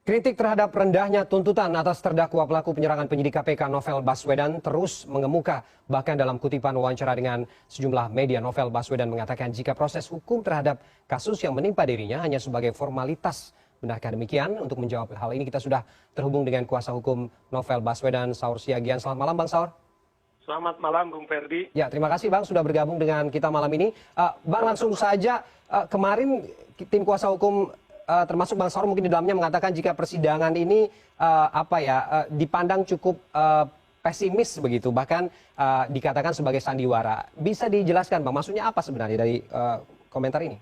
Kritik terhadap rendahnya tuntutan atas terdakwa pelaku penyerangan penyidik KPK Novel Baswedan terus mengemuka. Bahkan dalam kutipan wawancara dengan sejumlah media, Novel Baswedan mengatakan jika proses hukum terhadap kasus yang menimpa dirinya hanya sebagai formalitas. Benarkah demikian? Untuk menjawab hal ini kita sudah terhubung dengan kuasa hukum Novel Baswedan, Saur Siagian. Selamat malam Bang Saur. Selamat malam Bung Ferdi. Ya, terima kasih Bang sudah bergabung dengan kita malam ini. Bang langsung saja, kemarin tim kuasa hukum termasuk Bang Saur mungkin di dalamnya mengatakan jika persidangan ini dipandang cukup pesimis begitu, bahkan dikatakan sebagai sandiwara. Bisa dijelaskan Bang, maksudnya apa sebenarnya dari komentar ini?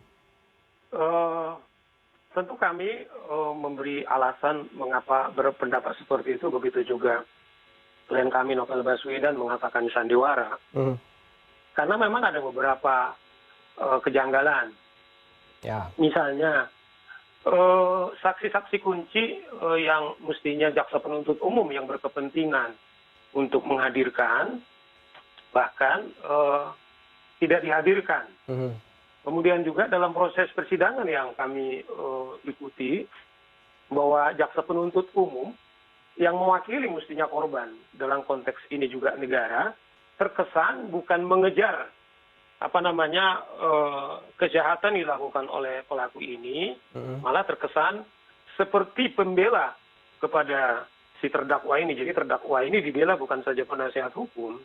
Tentu kami memberi alasan mengapa berpendapat seperti itu, begitu juga klien kami Novel Baswedan mengatakan sandiwara. Karena memang ada beberapa kejanggalan. Ya. Misalnya saksi-saksi kunci yang mestinya jaksa penuntut umum yang berkepentingan untuk menghadirkan bahkan tidak dihadirkan. Kemudian juga dalam proses persidangan yang kami ikuti bahwa jaksa penuntut umum yang mewakili mestinya korban dalam konteks ini juga negara terkesan bukan mengejar kejahatan dilakukan oleh pelaku ini, malah terkesan seperti pembela kepada si terdakwa ini. Jadi terdakwa ini dibela bukan saja penasihat hukum,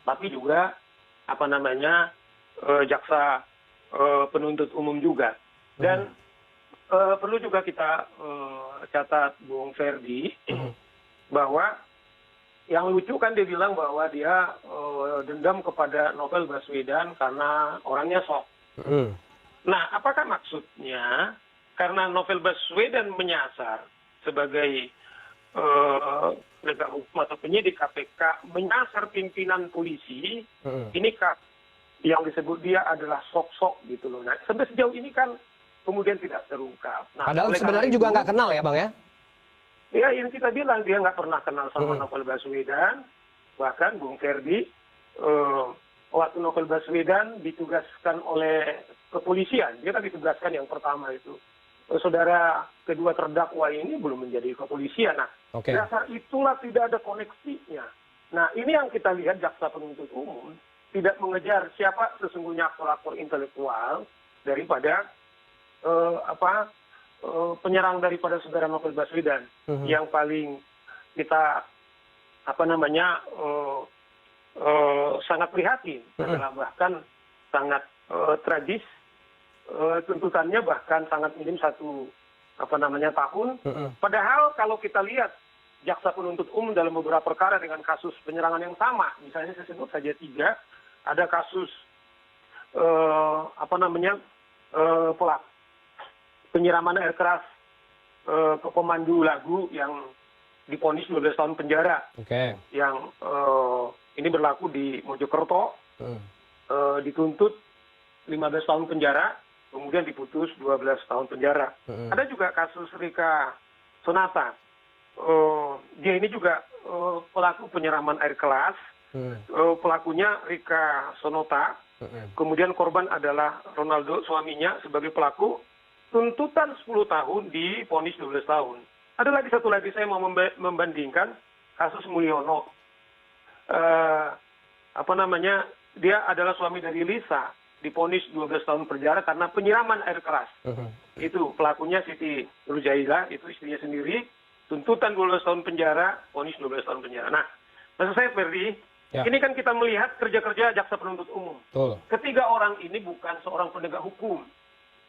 tapi juga jaksa penuntut umum juga. Dan perlu juga kita catat Bung Ferdi bahwa yang lucu kan dia bilang bahwa dia dendam kepada Novel Baswedan karena orangnya sok. Nah, apakah maksudnya karena Novel Baswedan menyasar sebagai penegak hukum atau penyidik KPK menyasar pimpinan polisi, ini yang disebut dia adalah sok-sok gitu loh. Nah, sampai sejauh ini kan kemudian tidak terungkap. Nah, padahal sebenarnya juga nggak kenal ya Bang ya? Ya, yang kita bilang dia nggak pernah kenal sama Novel Baswedan. Bahkan Bung Ferdi, waktu Novel Baswedan ditugaskan oleh kepolisian, dia kan ditugaskan yang pertama itu. Saudara kedua terdakwa ini belum menjadi kepolisian. Nah, dasar itulah tidak ada koneksinya. Nah, ini yang kita lihat jaksa penuntut umum tidak mengejar siapa sesungguhnya aktor-aktor intelektual daripada penyerang daripada saudara Novel Baswedan. Yang paling kita sangat prihatin adalah bahkan sangat tragis, tuntutannya bahkan sangat minim 1 tahun. Padahal kalau kita lihat jaksa penuntut umum dalam beberapa perkara dengan kasus penyerangan yang sama, misalnya saya sebut saja 3, ada kasus penyiraman air keras ke pemandu lagu yang divonis 12 tahun penjara. Yang ini berlaku di Mojokerto, dituntut 15 tahun penjara, kemudian diputus 12 tahun penjara. Ada juga kasus Rika Sonata. Dia ini juga pelaku penyiraman air keras. Pelakunya Rika Sonata. Kemudian korban adalah Ronaldo, suaminya, sebagai pelaku. Tuntutan 10 tahun divonis 12 tahun. Ada lagi satu lagi, saya mau membandingkan kasus Mulyono. Dia adalah suami dari Lisa, divonis 12 tahun penjara karena penyiraman air keras. Itu pelakunya Siti Nurjaila, itu istrinya sendiri, tuntutan 12 tahun penjara, vonis 12 tahun penjara. Nah, maksud saya Ferdi, ini kan kita melihat kerja-kerja jaksa penuntut umum. Ketiga orang ini bukan seorang penegak hukum.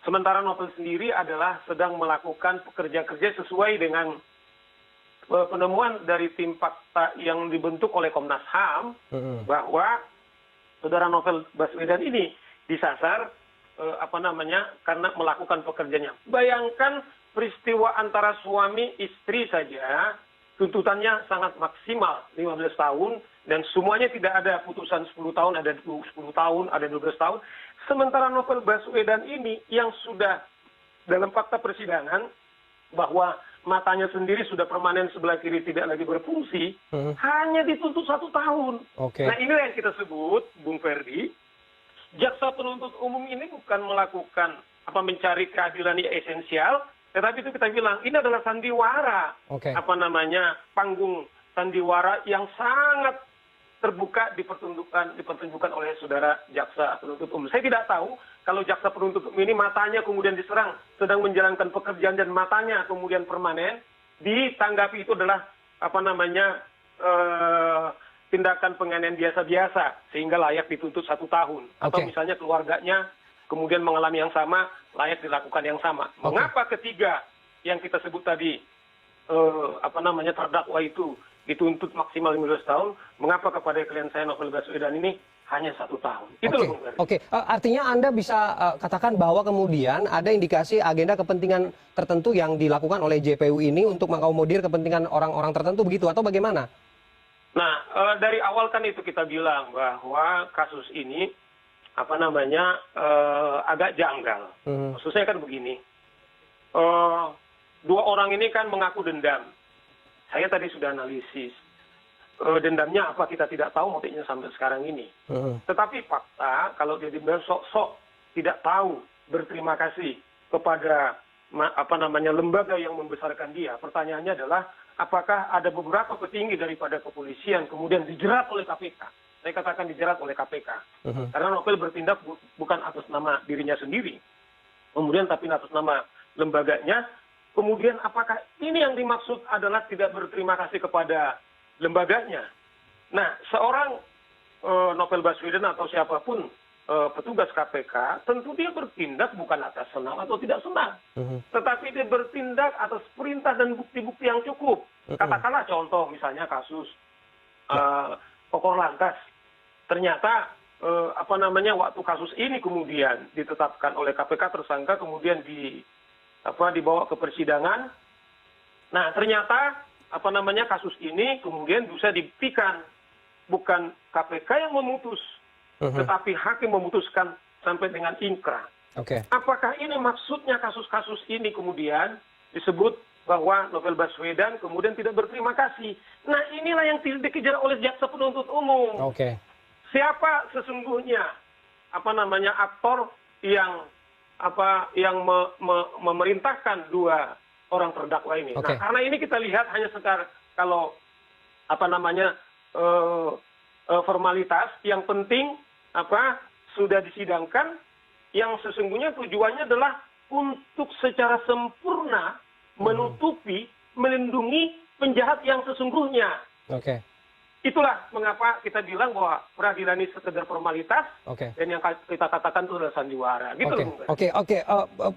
Sementara Novel sendiri adalah sedang melakukan pekerja-kerja sesuai dengan penemuan dari tim fakta yang dibentuk oleh Komnas HAM, bahwa saudara Novel Baswedan ini disasar karena melakukan pekerjaannya. Bayangkan peristiwa antara suami istri saja tuntutannya sangat maksimal 15 tahun dan semuanya tidak ada putusan 10 tahun, ada 10 tahun, ada 12 tahun. Sementara Novel Baswedan ini yang sudah dalam fakta persidangan bahwa matanya sendiri sudah permanen sebelah kiri tidak lagi berfungsi, hanya dituntut 1 tahun. Nah, inilah yang kita sebut, Bung Ferdi, jaksa penuntut umum ini bukan melakukan mencari keadilan yang esensial, Tetapi itu kita bilang, ini adalah sandiwara, Oke. panggung sandiwara yang sangat terbuka dipertunjukkan oleh saudara jaksa penuntut umum. Saya tidak tahu kalau jaksa penuntut umum ini matanya kemudian diserang, sedang menjalankan pekerjaan dan matanya kemudian permanen, ditanggapi itu adalah tindakan penganiayaan biasa-biasa sehingga layak dituntut 1 tahun. Atau misalnya keluarganya kemudian mengalami yang sama, layak dilakukan yang sama. Mengapa ketiga yang kita sebut tadi terdakwa itu dituntut maksimal 15 tahun, mengapa kepada klien saya Novel Baswedan ini hanya 1 tahun? Itu loh, Bung Ferdi. Oke. Artinya Anda bisa katakan bahwa kemudian ada indikasi agenda kepentingan tertentu yang dilakukan oleh JPU ini untuk mengakomodir kepentingan orang-orang tertentu begitu atau bagaimana? Nah, dari awal kan itu kita bilang bahwa kasus ini agak janggal. Maksudnya kan begini, 2 orang ini kan mengaku dendam. Saya tadi sudah analisis. Dendamnya apa kita tidak tahu motifnya sampai sekarang ini. Tetapi fakta kalau dia dibilang sok-sok tidak tahu berterima kasih kepada lembaga yang membesarkan dia. Pertanyaannya adalah apakah ada beberapa petinggi daripada kepolisian kemudian dijerat oleh KPK. Saya katakan dijerat oleh KPK. Karena Novel bertindak bukan atas nama dirinya sendiri. Kemudian tapi atas nama lembaganya. Kemudian apakah ini yang dimaksud adalah tidak berterima kasih kepada lembaganya? Nah, seorang Novel Baswedan atau siapapun petugas KPK, tentu dia bertindak bukan atas senang atau tidak senang. Tetapi dia bertindak atas perintah dan bukti-bukti yang cukup. Katakanlah contoh misalnya kasus Kokor Lantas. Ternyata waktu kasus ini kemudian ditetapkan oleh KPK tersangka, kemudian dibawa ke persidangan. Nah, ternyata kasus ini kemudian bisa dibuktikan bukan KPK yang memutus, tetapi hakim memutuskan sampai dengan ingkrah. Apakah ini maksudnya kasus-kasus ini kemudian disebut bahwa Novel Baswedan kemudian tidak berterima kasih? Nah, inilah yang dikejar oleh jaksa penuntut umum. Siapa sesungguhnya aktor yang memerintahkan 2 orang terdakwa ini? Nah, karena ini kita lihat hanya sekarang kalau formalitas yang penting sudah disidangkan, yang sesungguhnya tujuannya adalah untuk secara sempurna menutupi, melindungi penjahat yang sesungguhnya. Itulah mengapa kita bilang bahwa peradilan ini sekedar formalitas, dan yang kita katakan itu adalah sandiwara.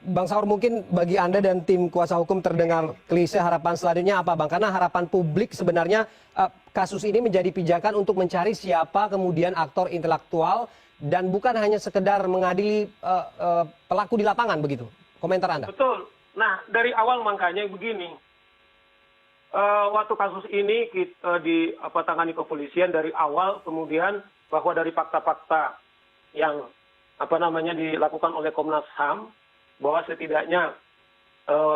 Bang Saur, mungkin bagi Anda dan tim kuasa hukum terdengar klise, harapan selanjutnya apa, Bang? Karena harapan publik sebenarnya kasus ini menjadi pijakan untuk mencari siapa kemudian aktor intelektual dan bukan hanya sekedar mengadili pelaku di lapangan begitu. Komentar Anda? Betul. Nah, dari awal makanya begini. Waktu kasus ini kita tangani kepolisian dari awal, kemudian bahwa dari fakta-fakta yang dilakukan oleh Komnas HAM, bahwa setidaknya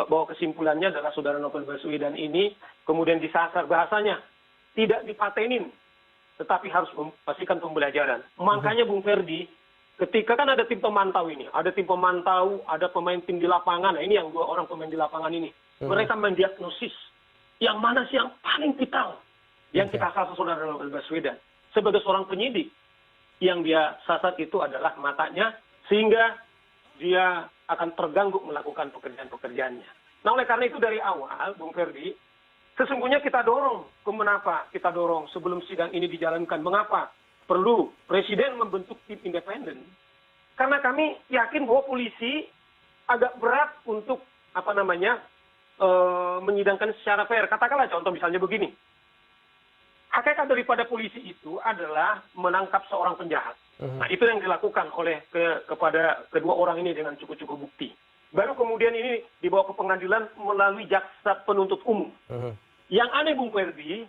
bahwa kesimpulannya adalah saudara Novel Baswedan ini kemudian disasar, bahasanya tidak dipatenin, tetapi harus memastikan pembelajaran. Makanya Bung Ferdi, ketika kan ada tim pemantau ini, ada pemain tim di lapangan. Nah, ini yang 2 orang pemain di lapangan ini, mereka mendiagnosis yang mana sih yang paling vital yang kita sasar saudara Novel Baswedan. Sebagai seorang penyidik, yang dia sasar itu adalah matanya, sehingga dia akan terganggu melakukan pekerjaan-pekerjaannya. Nah, oleh karena itu dari awal, Bung Ferdi, sesungguhnya kita dorong, kita dorong sebelum sidang ini dijalankan, mengapa perlu Presiden membentuk tim independen? Karena kami yakin bahwa polisi agak berat untuk menyidangkan secara fair. Katakanlah contoh misalnya begini. Hakikat daripada polisi itu adalah menangkap seorang penjahat. Nah, itu yang dilakukan kepada kedua orang ini dengan cukup-cukup bukti. Baru kemudian ini dibawa ke pengadilan melalui jaksa penuntut umum. Yang aneh, Bung Ferdi,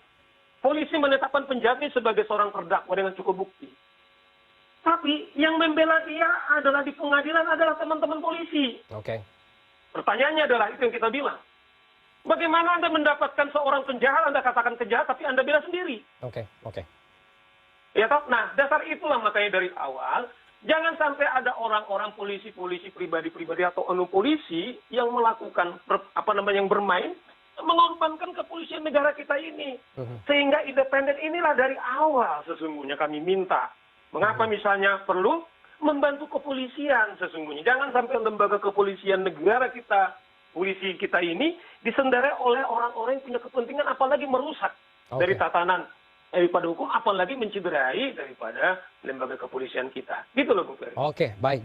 polisi menetapkan penjahat ini sebagai seorang terdakwa dengan cukup bukti. Tapi yang membela dia adalah di pengadilan adalah teman-teman polisi. Pertanyaannya adalah itu yang kita bilang. Bagaimana Anda mendapatkan seorang penjahat, Anda katakan penjahat, tapi Anda bela sendiri? Ya toh? Nah, dasar itulah makanya dari awal Jangan sampai ada orang-orang polisi pribadi-pribadi atau oknum polisi yang melakukan yang bermain mengorbankan kepolisian negara kita ini. Sehingga independen inilah dari awal sesungguhnya kami minta. Mengapa misalnya perlu membantu kepolisian sesungguhnya. Jangan sampai lembaga kepolisian negara kita, polisi kita ini disendarai oleh orang-orang yang punya kepentingan apalagi merusak dari tatanan daripada hukum, apalagi mencederai daripada lembaga kepolisian kita. Gitu loh, Bung Ferry. Oke, baik.